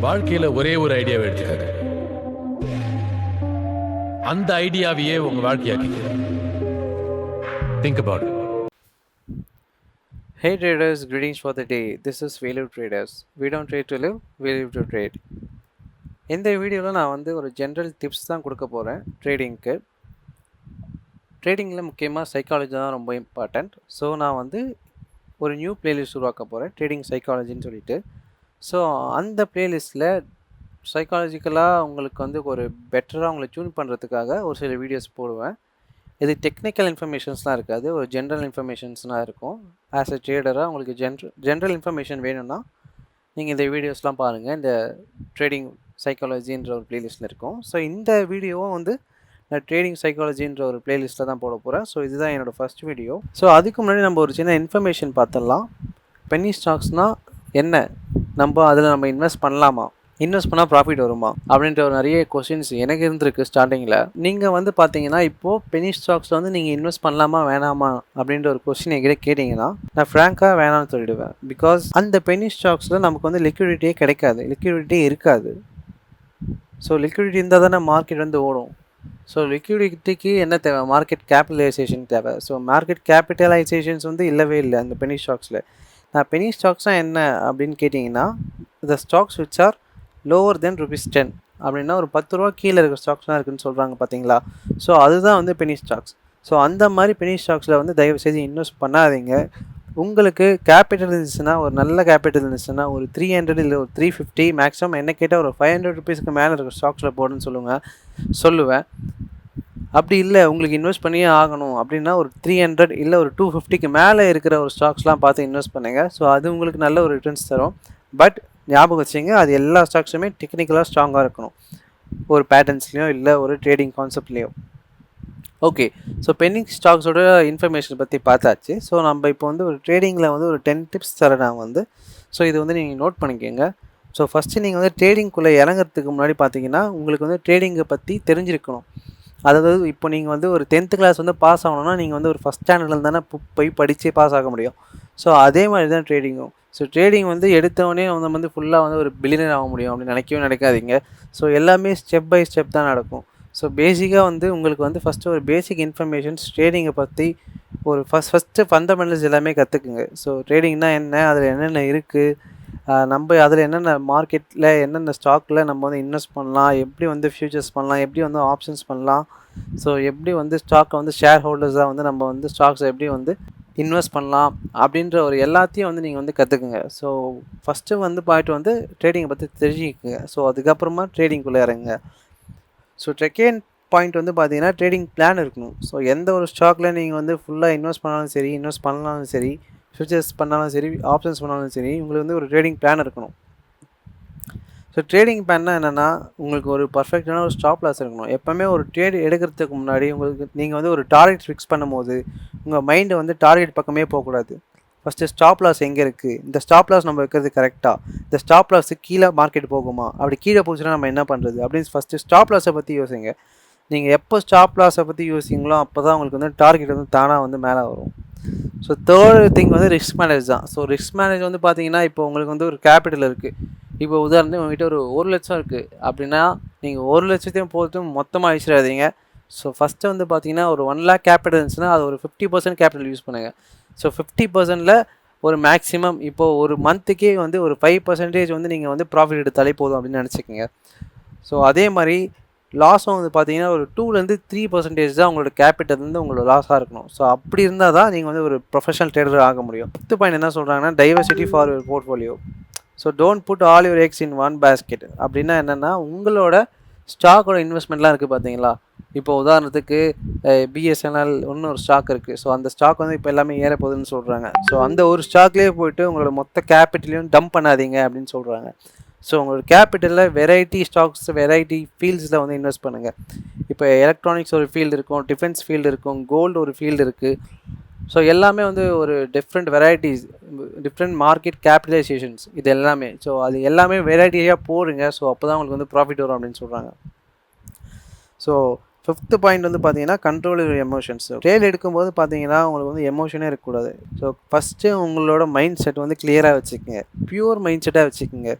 வாழ்க்கையில ஒரே ஒரு ஐடியாவை எடுத்துக்காங்க, அந்த ஐடியாவையே உங்க வாழ்க்கையாக்கிக்க. Think about it. Hey traders, greetings for the day. This is Value Traders. We don't trade to live, we live to trade. இந்த வீடியோவில் நான் ஒரு ஜென்ரல் டிப்ஸ் தான் கொடுக்க போகிறேன் ட்ரேடிங்க்கு. ட்ரேடிங்கில் முக்கியமாக சைக்காலஜி தான் ரொம்ப இம்பார்ட்டண்ட். ஸோ நான் ஒரு நியூ பிளேலிஸ்ட் உருவாக்க போகிறேன், ட்ரேடிங் சைக்காலஜின்னு சொல்லிட்டு. ஸோ அந்த பிளேலிஸ்ட்டில் சைக்காலஜிக்கலாக உங்களுக்கு ஒரு பெட்டராக உங்களை டியூன் பண்ணுறதுக்காக ஒரு சில வீடியோஸ் போடுவேன். இது டெக்னிக்கல் இன்ஃபர்மேஷன்ஸ்லாம் இருக்காது, ஒரு ஜென்ரல் இன்ஃபர்மேஷன்ஸ்லாம் இருக்கும். ஆஸ் எ ட்ரேடராக உங்களுக்கு ஜென்ரல் இன்ஃபர்மேஷன் வேணும்னா நீங்கள் இந்த வீடியோஸ்லாம் பாருங்கள். இந்த ட்ரேடிங் சைக்காலஜின்ற ஒரு பிளேலிஸ்ட்டில் இருக்கும். ஸோ இந்த வீடியோவும் நான் ட்ரேடிங் சைக்காலஜின்ற ஒரு பிளேலிஸ்ட்டில் தான் போட போகிறேன். ஸோ இதுதான் என்னோடய ஃபஸ்ட் வீடியோ. ஸோ அதுக்கு முன்னாடி நம்ம ஒரு சின்ன இன்ஃபர்மேஷன் பார்த்துடலாம். பென்னி ஸ்டாக்ஸ்னால் என்ன, அதில் நம்ம இன்வெஸ்ட் பண்ணலாமா, இன்வெஸ்ட் பண்ணால் ப்ராஃபிட் வருமா அப்படின்ற ஒரு நிறைய கொஸ்டின்ஸ் எனக்கு இருந்திருக்கு ஸ்டார்டிங்கில். நீங்கள் பார்த்தீங்கன்னா இப்போது பென்னி ஸ்டாக்ஸில் நீங்கள் இன்வெஸ்ட் பண்ணலாமா வேணாமா அப்படின்ற ஒரு கொஸ்டின் என்கிட்ட கேட்டிங்கன்னா நான் ஃப்ராங்காக வேணாம்னு சொல்லிடுவேன். பிகாஸ் அந்த பென்னி ஸ்டாக்ஸில் நமக்கு லிக்விடிட்டியே கிடைக்காது, லிக்விடிட்டியே இருக்காது. ஸோ லிக்விடிட்டி இருந்தால் தானே மார்க்கெட் ஓடும். ஸோ லிக்விடிட்டிக்கு என்ன தேவை, மார்க்கெட் கேபிட்டலைசேஷன் தேவை. ஸோ மார்க்கெட் கேபிட்டலைசேஷன்ஸ் இல்லவே இல்லை அந்த பென்னி ஸ்டாக்ஸில். நான் பென்னி ஸ்டாக்ஸ்னால் என்ன அப்படின்னு கேட்டிங்கன்னா, the stocks which are lower than ₹10 அப்படின்னா ஒரு 10 ரூபா கீழே இருக்கிற ஸ்டாக்ஸ்லாம் இருக்குதுன்னு சொல்கிறாங்க பார்த்தீங்களா. ஸோ அதுதான் பென்னி ஸ்டாக்ஸ். ஸோ அந்த மாதிரி பென்னி ஸ்டாக்ஸில் தயவுசெய்து இன்வெஸ்ட் பண்ணாதீங்க. உங்களுக்கு கேபிட்டல் இருந்துச்சுன்னா, ஒரு நல்ல கேபிட்டல் இருந்துச்சுன்னா ஒரு 300 இல்லை ஒரு 350, மேக்ஸிமம் என்ன கேட்டால் ஒரு ₹500 மேலே இருக்கிற ஸ்டாக்ஸில் போடுன்னு சொல்லுவேன். அப்படி இல்லை உங்களுக்கு இன்வெஸ்ட் பண்ணியே ஆகணும் அப்படின்னா ஒரு 300 இல்லை ஒரு 250 மேலே இருக்கிற ஒரு ஸ்டாக்ஸ்லாம் பார்த்து இன்வெஸ்ட் பண்ணுங்கள். ஸோ அது உங்களுக்கு நல்ல ஒரு ரிட்டர்ன்ஸ் தரும். பட் ஞாபகம் வச்சுங்க, அது எல்லா ஸ்டாக்ஸுமே டெக்னிக்கலாக ஸ்ட்ராங்காக இருக்கணும், ஒரு பேட்டர்ன்ஸ்லேயும் இல்லை ஒரு ட்ரேடிங் கான்செப்ட்லேயும். ஓகே, ஸோ பென்னி ஸ்டாக்ஸோட இன்ஃபர்மேஷன் பற்றி பார்த்தாச்சு. ஸோ நம்ம இப்போ ஒரு ட்ரேடிங்கில் ஒரு 10 டிப்ஸ் தரேன் நான் ஸோ இது நீங்கள் நோட் பண்ணிக்கோங்க. ஸோ ஃபஸ்ட்டு நீங்கள் ட்ரேடிங்குள்ளே இறங்குறதுக்கு முன்னாடி பார்த்தீங்கன்னா உங்களுக்கு ட்ரேடிங்கை பற்றி தெரிஞ்சிருக்கணும். அதாவது இப்போ நீங்கள் ஒரு 10th கிளாஸ் பாஸ் ஆகணும்னா நீங்கள் ஒரு ஃபஸ்ட் ஸ்டாண்டர்ட்லேருந்து தானே போய் படித்தே பாஸ் ஆக முடியும். ஸோ அதே மாதிரி தான் ட்ரேடிங்கும். ஸோ ட்ரேடிங் எடுத்தவொடனே ஃபுல்லாக ஒரு பில்லியனர் ஆக முடியும் அப்படின்னு நினைக்கவே நினைக்காதீங்க. ஸோ எல்லாமே ஸ்டெப் பை ஸ்டெப் தான் நடக்கும். ஸோ பேசிக்காக உங்களுக்கு ஃபஸ்ட்டு ஒரு பேசிக் இன்ஃபர்மேஷன்ஸ் ட்ரேடிங்கை பற்றி ஒரு ஃபஸ்ட்டு ஃபண்டமெண்டல்ஸ் எல்லாமே கற்றுக்குங்க. ஸோ ட்ரேடிங்னா என்ன, அதில் என்னென்ன இருக்குது, நம்ம அதில் என்னென்ன மார்க்கெட்டில் என்னென்ன ஸ்டாக்கில் நம்ம இன்வெஸ்ட் பண்ணலாம், எப்படி ஃபியூச்சர்ஸ் பண்ணலாம், எப்படி ஆப்ஷன்ஸ் பண்ணலாம், ஸோ எப்படி ஸ்டாக்கை ஷேர் ஹோல்டர்ஸாக நம்ம ஸ்டாக்ஸை எப்படி இன்வெஸ்ட் பண்ணலாம் அப்படின்ற ஒரு எல்லாத்தையும் நீங்கள் கற்றுக்குங்க. ஸோ ஃபஸ்ட்டு போய்ட்டு ட்ரேடிங்கை பற்றி தெரிஞ்சுக்கங்க. ஸோ அதுக்கப்புறமா ட்ரேடிங்குள்ளே இறங்குங்க. ஸோ செகண்ட் பாயிண்ட் பார்த்தீங்கன்னா ட்ரேடிங் பிளான் இருக்கணும். ஸோ எந்த ஒரு ஸ்டாக்கில் நீங்கள் ஃபுல்லாக இன்வெஸ்ட் பண்ணாலும் சரி, இன்வெஸ்ட் பண்ணாலும் சரி, ஃபியூச்சர்ஸ் பண்ணாலும் சரி, ஆப்ஷன்ஸ் பண்ணாலும் சரி, உங்களுக்கு ஒரு ட்ரேடிங் பிளான் இருக்கணும். ஸோ ட்ரேடிங் பிளான்னா என்னென்னா, உங்களுக்கு ஒரு பர்ஃபெக்டான ஒரு ஸ்டாப் லாஸ் இருக்கணும். எப்போவுமே ஒரு ட்ரேட் எடுக்கிறதுக்கு முன்னாடி நீங்கள் ஒரு டார்கெட் ஃபிக்ஸ் பண்ணும்போது உங்கள் மைண்டு டார்கெட் பக்கமே போகக்கூடாது. ஃபஸ்ட்டு ஸ்டாப் லாஸ் எங்கே இருக்குது, இந்த ஸ்டாப் லாஸ் நம்ம வைக்கிறது கரெக்டாக, இந்த ஸ்டாப் லாஸுக்கு கீழே மார்க்கெட் போகுமா, அப்படி கீழே போச்சுன்னா நம்ம என்ன பண்ணுறது அப்படின்னு ஃபஸ்ட்டு ஸ்டாப் லாஸை பற்றி யோசிங்க. நீங்கள் எப்போ ஸ்டாப் லாஸை பற்றி யோசிங்களோ அப்போ தான் உங்களுக்கு டார்கெட் தானாக மேலே வரும். So third thing risk manage தான். ஸோ ரிஸ்க் மேனேஜ் பார்த்தீங்கன்னா இப்போ உங்களுக்கு ஒரு கேபிட்டல் இருக்குது. இப்போ உதாரணத்துக்கு உங்கள்கிட்ட ஒரு 1 லட்சம் இருக்குது அப்படின்னா நீங்கள் 1 லட்சத்தையும் போட்டு மொத்தமாக அழிச்சிடாதீங்க. ஸோ ஃபஸ்ட்டு பார்த்தீங்கன்னா ஒரு 1 lakh கேபிட்டல் இருந்துச்சுன்னா அது ஒரு 50% கேபிட்டல் யூஸ் பண்ணுங்கள். ஸோ 50%ல் ஒரு மேக்ஸிமம் இப்போது ஒரு மந்த்துக்கே ஒரு 5% நீங்கள் ப்ராஃபிட் எடுத்தாலே போதும் அப்படின்னு நினச்சிக்கோங்க. ஸோ அதே மாதிரி லாஸும் பார்த்தீங்கன்னா ஒரு 2-3% தான் உங்களோட கேபிட்டல் உங்களோட லாஸாக இருக்கணும். ஸோ அப்படி இருந்தால் தான் நீங்கள் ஒரு ப்ரொஃபஷனல் ட்ரேடர் ஆக முடியும். 5th பாயிண்ட் என்ன சொல்கிறாங்கன்னா, diversity for your portfolio. So don't put all your eggs in one basket. அப்படின்னா என்னென்னா, உங்களோட ஸ்டாக்கோட இன்வெஸ்ட்மெண்ட்லாம் இருக்குது பார்த்தீங்களா. இப்போ உதாரணத்துக்கு பிஎஸ்என்எல் ஒரு ஸ்டாக் இருக்குது. ஸோ அந்த ஸ்டாக் இப்போ எல்லாமே ஏறப்போகுதுன்னு சொல்கிறாங்க. ஸோ அந்த ஒரு ஸ்டாக்லேயே போய்ட்டு உங்களோட மொத்த கேபிட்டலையும் டம்ப் பண்ணாதீங்க அப்படின்னு சொல்கிறாங்க. ஸோ உங்களோட கேபிட்டலில் வெரைட்டி ஸ்டாக்ஸ், வெரைட்டி ஃபீல்ட்ஸில் இன்வெஸ்ட் பண்ணுங்கள். இப்போ எலக்ட்ரானிக்ஸ் ஒரு ஃபீல்டு இருக்கும், டிஃபென்ஸ் ஃபீல்டு இருக்கும், கோல்டு ஒரு ஃபீல்டு இருக்குது. ஸோ எல்லாமே ஒரு டிஃப்ரெண்ட் வெரைட்டிஸ், டிஃப்ரெண்ட் மார்க்கெட் கேபிட்டலைசேஷன்ஸ் இது எல்லாமே. ஸோ அது எல்லாமே வெரைட்டியாக போடுங்க. ஸோ அப்போ தான் உங்களுக்கு ப்ராஃபிட் வரும் அப்படின்னு சொல்கிறாங்க. ஸோ 5th பாயிண்ட் பார்த்தீங்கன்னா, கண்ட்ரோல் யுவர் எமோஷன்ஸ். ட்ரேட் எடுக்கும்போது பார்த்தீங்கன்னா உங்களுக்கு எமோஷனே இருக்கக்கூடாது. ஸோ ஃபஸ்ட்டு உங்களோட மைண்ட் செட் கிளியராக வச்சுக்கோங்க, பியூர் மைண்ட் செட்டாக வச்சுக்கோங்க.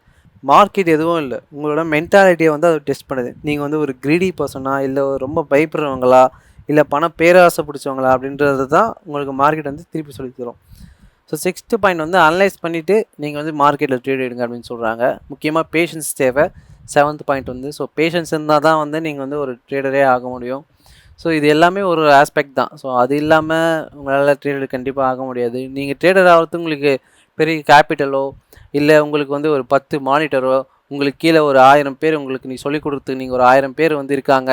மார்க்கெட் எதுவும் இல்லை, உங்களோட மென்டாலிட்டியை வந்து அது டெஸ்ட் பண்ணுது. நீங்கள் வந்து ஒரு கிரீடி பர்சனா, இல்லை ரொம்ப பயப்படுறவங்களா, இல்லை பேராசை பிடிச்சவங்களா அப்படின்றது தான் உங்களுக்கு மார்க்கெட் வந்து திருப்பி சொல்லி தரும். ஸோ 6th பாயிண்ட் வந்து அனலைஸ் பண்ணிவிட்டு நீங்கள் வந்து மார்க்கெட்டில் ட்ரேட் எடுங்க அப்படின்னு சொல்கிறாங்க. முக்கியமாக பேஷன்ஸ் தேவை. 7th பாயிண்ட் வந்து ஸோ பேஷன்ஸ் இருந்தால் தான் வந்து நீங்கள் வந்து ஒரு ட்ரேடரே ஆக முடியும். ஸோ இது எல்லாமே ஒரு ஆஸ்பெக்ட் தான். ஸோ அது இல்லாமல் உங்களால் ட்ரேடர் கண்டிப்பாக ஆக முடியாது. நீங்கள் ட்ரேடர் ஆகிறது உங்களுக்கு பெரிய கேபிட்டலோ, இல்லை உங்களுக்கு வந்து ஒரு 10 மானிட்டரோ, உங்களுக்கு கீழே ஒரு 1000 பேர் உங்களுக்கு நீ சொல்லிக் கொடுத்து நீங்கள் ஒரு 1000 பேர் வந்து இருக்காங்க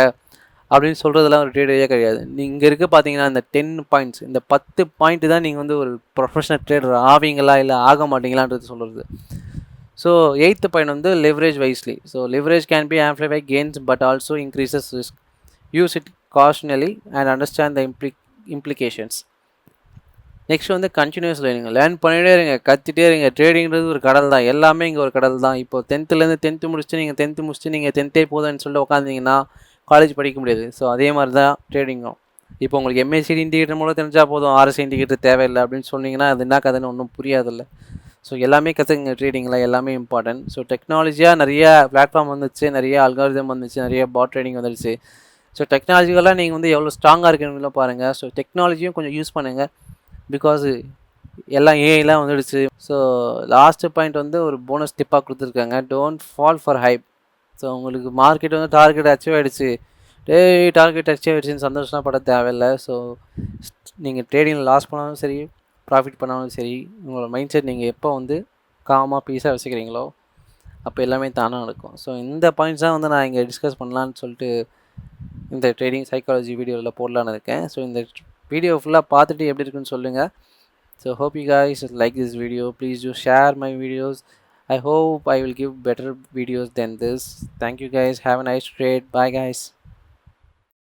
அப்படின்னு சொல்கிறதெல்லாம் ஒரு ட்ரேடரே கிடையாது. நீங்கள் இருக்க பார்த்தீங்கன்னா இந்த 10 பாயிண்ட்ஸ், இந்த 10 பாயிண்ட் தான் நீங்கள் வந்து ஒரு ப்ரொஃபஷனல் ட்ரேடர் ஆவீங்களா இல்லை ஆக மாட்டீங்களான்றது சொல்கிறது. ஸோ 8th பாயிண்ட் வந்து leverage wisely. So leverage can be amplify gains but also increases risk. Use it cautiously and understand the implications. Next வந்து கண்டினியூஸ் லேர்ன் பண்ணிகிட்டே இருங்க, கற்றுட்டே இருங்க. ட்ரேடிங்கிறது ஒரு கடல் தான், எல்லாமே இங்கே ஒரு கடல் தான். இப்போ 10th முடிச்சுட்டு நீங்கள் 10th போதுன்னு சொல்லிட்டு உட்காந்திங்கன்னா காலேஜ் படிக்க முடியாது. ஸோ அதே மாதிரி தான் ட்ரேடிங்கும். இப்போ உங்களுக்கு எம்எஸ்சி இண்டிகேட்டர் மூலம் தெரிஞ்சால் போதும், ஆர்எஸ் இண்டிகேட்டர் தேவையில்லை அப்படின்னு சொன்னீங்கன்னா அது என்ன கதைன்னு ஒன்றும் புரியாதில்ல. ஸோ எல்லாமே கற்றுக்குங்க, ட்ரேடிங்கில் எல்லாமே இம்பார்ட்டன்ட். ஸோ டெக்னாலஜியாக நிறைய பிளாட்ஃபார்ம் வந்துச்சு, நிறைய அல்காரிதம் வந்துச்சு, நிறைய பாட் ட்ரேடிங் வந்துடுச்சு. ஸோ டெக்னாலஜிக்கலாக நீங்கள் வந்து எவ்வளோ ஸ்ட்ராங்காக இருக்குன்னு பாருங்கள். ஸோ டெக்னாலஜியும் கொஞ்சம் யூஸ் பண்ணுங்கள், பிகாஸ் எல்லாம் ஏஐலாம் வந்துடுச்சு. ஸோ லாஸ்ட்டு பாயிண்ட் வந்து ஒரு போனஸ் டிப்பாக கொடுத்துருக்காங்க, don't fall for hype. So உங்களுக்கு மார்க்கெட் வந்து டார்கெட் அச்சீவ் ஆகிடுச்சு, டார்கெட் அச்சீவ் ஆகிடுச்சின்னு சந்தோஷமாக பட தேவையில்லை. ஸோ நீங்கள் ட்ரேடிங்கில் லாஸ் பண்ணாலும் சரி, ப்ராஃபிட் பண்ணாலும் சரி, உங்களோட மைண்ட் செட் நீங்கள் எப்போ வந்து காமாக பீஸாக வச்சுக்கிறீங்களோ அப்போ எல்லாமே தானாக நடக்கும். ஸோ இந்த பாயிண்ட்ஸ் தான் வந்து நான் இங்கே டிஸ்கஸ் பண்ணலான்னு சொல்லிட்டு இந்த ட்ரேடிங் சைக்காலஜி வீடியோவில் போடலான்னு இருக்கேன். ஸோ இந்த வீடியோ ஃபுல்லாக பார்த்துட்டு எப்படி இருக்குன்னு சொல்லுங்கள். So hope you guys like this video. Please do share my videos. I hope I will give better videos than this. Thank you guys. Have a nice trade. Bye guys.